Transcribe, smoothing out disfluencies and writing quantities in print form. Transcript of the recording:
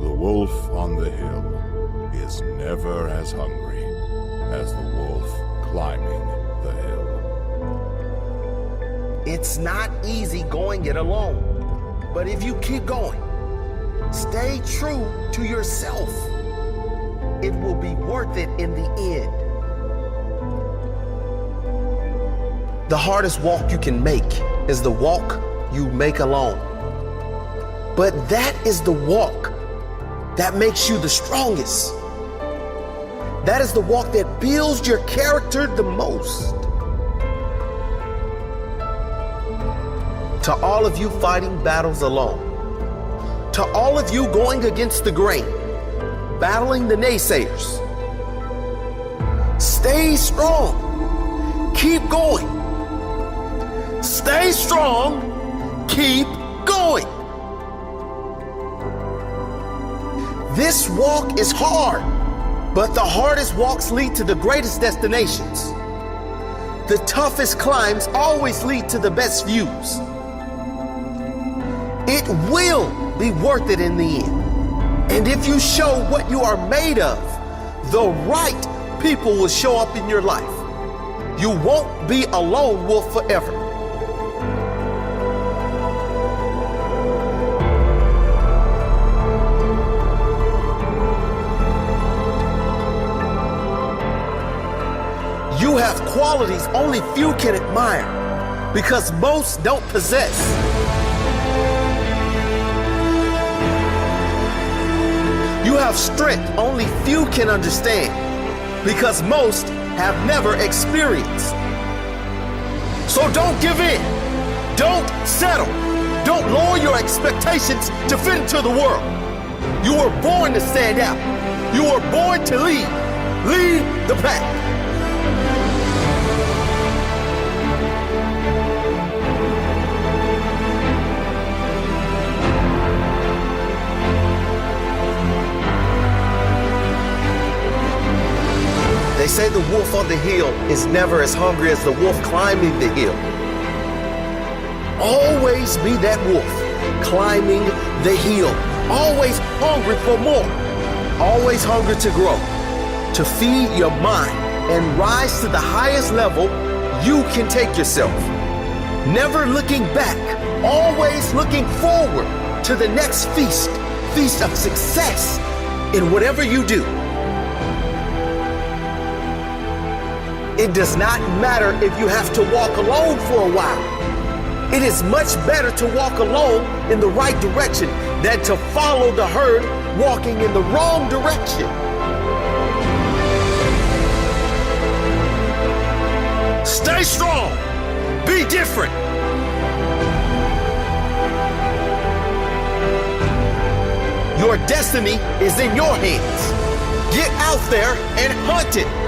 The wolf on the hill is never as hungry as the wolf climbing the hill. It's not easy going it alone, but if you keep going, stay true to yourself, it will be worth it in the end. The hardest walk you can make is the walk you make alone. But that is the walk that makes you the strongest. That is the walk that builds your character the most. To all of you fighting battles alone, to all of you going against the grain, battling the naysayers, stay strong, keep going. Stay strong, keep going. This walk is hard, but the hardest walks lead to the greatest destinations. The toughest climbs always lead to the best views. It will be worth it in the end. And if you show what you are made of, the right people will show up in your life. You won't be a lone wolf forever. You have qualities only few can admire because most don't possess. You have strength only few can understand because most have never experienced. So don't give in. Don't settle. Don't lower your expectations to fit into the world. You were born to stand out. You were born to lead. Lead the pack. They say the wolf on the hill is never as hungry as the wolf climbing the hill. Always be that wolf climbing the hill. Always hungry for more. Always hungry to grow, to feed your mind and rise to the highest level you can take yourself. Never looking back, always looking forward to the next feast of success in whatever you do. It does not matter if you have to walk alone for a while. It is much better to walk alone in the right direction than to follow the herd walking in the wrong direction. Stay strong. Be different. Your destiny is in your hands. Get out there and hunt it.